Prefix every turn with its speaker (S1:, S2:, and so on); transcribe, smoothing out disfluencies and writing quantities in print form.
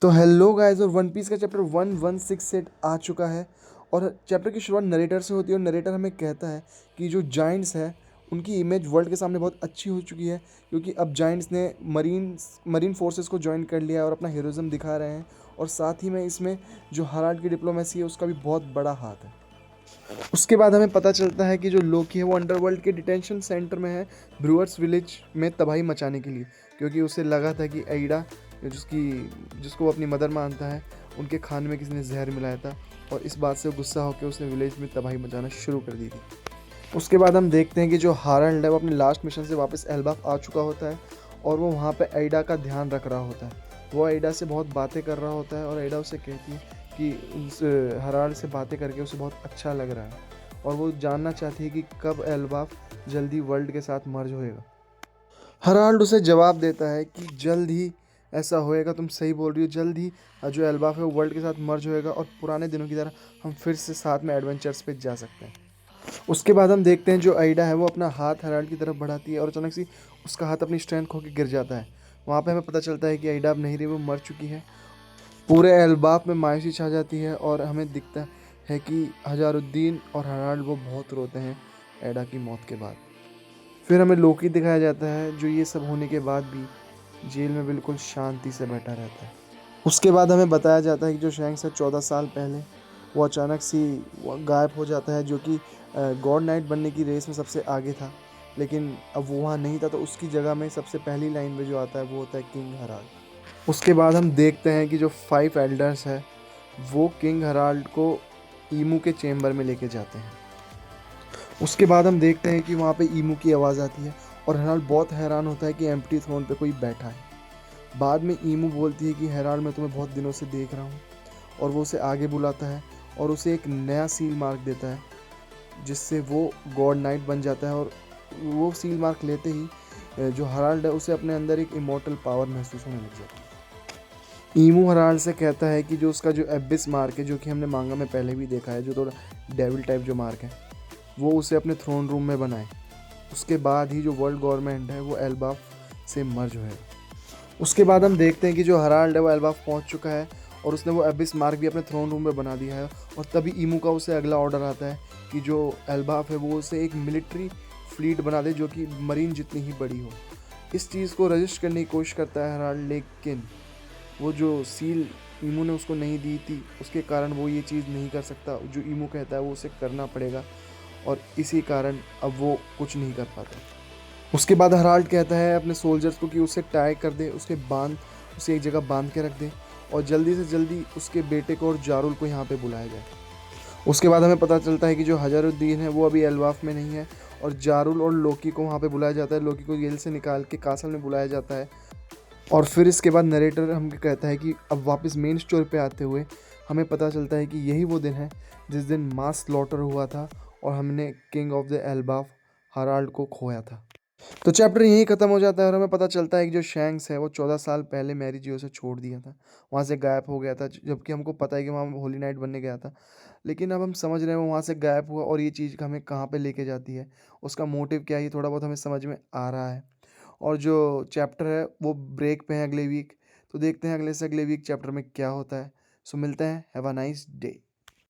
S1: तो hello guys, और one piece का चैप्टर 116 सेट आ चुका है। और चैप्टर की शुरुआत नरेटर से होती है और नरेटर हमें कहता है कि जो जाइंट्स है उनकी इमेज वर्ल्ड के सामने बहुत अच्छी हो चुकी है, क्योंकि अब जाइंट्स ने मरीन फोर्सेस को ज्वाइन कर लिया है और अपना हीरोइज्म दिखा रहे हैं। और साथ ही में इसमें जो हराल्ड की डिप्लोमेसी है उसका भी बहुत बड़ा हाथ है। उसके बाद हमें पता चलता है कि जो लोकी है वो अंडरवर्ल्ड के डिटेंशन सेंटर में है, ब्रूअर्स विलेज में तबाही मचाने के लिए, क्योंकि उसे लगा था कि एडा जिसको वो अपनी मदर मानता है, उनके खाने में किसी ने जहर मिलाया था। और इस बात से वो गुस्सा होकर उसने विलेज में तबाही मचाना शुरू कर दी थी। उसके बाद हम देखते हैं कि जो हारल्ड है वो अपने लास्ट मिशन से वापस एल्बाफ आ चुका होता है और वो वहाँ पे एडा का ध्यान रख रहा होता है। वो एडा से बहुत बातें कर रहा होता है और एडा उसे कहती है कि उस हराल्ड से बातें करके उसे बहुत अच्छा लग रहा है और वो जानना चाहती है कि कब एल्बाफ जल्दी वर्ल्ड के साथ मर्ज होएगा। हराल्ड उसे जवाब देता है कि जल्द ही ऐसा होएगा, तुम सही बोल रही हो, जल्द ही जो एल्बाफ है वो वर्ल्ड के साथ मर्ज होएगा और पुराने दिनों की तरह हम फिर से साथ में एडवेंचर्स पे जा सकते हैं। उसके बाद हम देखते हैं जो आइडा है वो अपना हाथ हराल्ड की तरफ बढ़ाती है और अचानक से उसका हाथ अपनी स्ट्रेंथ खो के गिर जाता है। वहाँ पे हमें पता चलता है कि आइडा अब नहीं रही, वो मर चुकी है। पूरे एल्बाफ में मायूसी छा जाती है और हमें दिखता है कि हजारुद्दीन और हराल्ड वो बहुत रोते हैं एडा की मौत के बाद। फिर हमें लोकी दिखाया जाता है जो ये सब होने के बाद भी जेल में बिल्कुल शांति से बैठा रहता है। उसके बाद हमें बताया जाता है कि जो शैंक्स है 14 साल पहले वो अचानक सी वो गायब हो जाता है, जो कि गॉड नाइट बनने की रेस में सबसे आगे था। लेकिन अब वो वहाँ नहीं था, तो उसकी जगह में सबसे पहली लाइन में जो आता है वो होता है किंग हराल्ड। उसके बाद हम देखते हैं कि जो 5 एल्डर्स है वो किंग हराल्ड को ईमू के चेम्बर में लेके जाते हैं। उसके बाद हम देखते हैं कि वहाँ पे ईमू की आवाज़ आती है और हराल्ड बहुत हैरान होता है कि एम्प्टी थ्रोन पे कोई बैठा है। बाद में ईमू बोलती है कि हराल्ड मैं तुम्हें बहुत दिनों से देख रहा हूँ, और वो उसे आगे बुलाता है और उसे एक नया सील मार्क देता है जिससे वो गॉड नाइट बन जाता है। और वो सील मार्क लेते ही जो हराल्ड है उसे अपने अंदर एक इमोर्टल पावर महसूस होने लग जाती है। ईमू हराल्ड से कहता है कि जो उसका जो एबिस मार्क है, जो कि हमने मांगा में पहले भी देखा है, जो थोड़ा डेविल टाइप जो मार्क है, वो उसे अपने थ्रोन रूम में बनाए। उसके बाद ही जो वर्ल्ड गवर्नमेंट है वो एल्बाफ से मर्ज होएगा। उसके बाद हम देखते हैं कि जो हराल्ड है वो एल्बाफ पहुंच चुका है और उसने वो एबिस मार्क भी अपने थ्रोन रूम में बना दिया है। और तभी ईमू का उसे अगला ऑर्डर आता है कि जो एल्बाफ है वो उसे एक मिलिट्री फ्लीट बना दे जो कि मरीन जितनी ही बड़ी हो। इस चीज़ को रजिस्ट करने की कोशिश करता है हराल्ड, लेकिन वो जो सील ईमू ने उसको नहीं दी थी उसके कारण वो ये चीज़ नहीं कर सकता। जो ईमू कहता है वो उसे करना पड़ेगा और इसी कारण अब वो कुछ नहीं कर पाता। उसके बाद हराल्ड कहता है अपने सोल्जर्स को कि उसे टाई कर दे, उसे एक जगह बांध के रख दे और जल्दी से जल्दी उसके बेटे को और जारुल को यहाँ पे बुलाया जाए। उसके बाद हमें पता चलता है कि जो हजारुद्दीन है वो अभी एल्वाफ में नहीं है और जारुल और लोकी को वहाँ पे बुलाया जाता है। लोकी को जेल से निकाल के कासल में बुलाया जाता है। और फिर इसके बाद नरेटर हमको कहता है कि अब वापस मेन स्टोरी पे आते हुए हमें पता चलता है कि यही वो दिन है जिस दिन मास स्लॉटर हुआ था और हमने king of the Elbaf Herald को खोया था। तो चैप्टर यहीं ख़त्म हो जाता है और हमें पता चलता है कि जो शैंक्स है वो 14 साल पहले मैरी जियो से छोड़ दिया था, वहाँ से गायब हो गया था, जबकि हमको पता है कि वहाँ होली नाइट बनने गया था। लेकिन अब हम समझ रहे हैं वो वहाँ से गायब हुआ और ये चीज़ हमें कहाँ पे लेके जाती है, उसका मोटिव क्या है, ये थोड़ा बहुत हमें समझ में आ रहा है। और जो चैप्टर है वो ब्रेक पे है अगले वीक, तो देखते हैं अगले से अगले वीक चैप्टर में क्या होता है। सो मिलते हैं, हैव अ नाइस डे।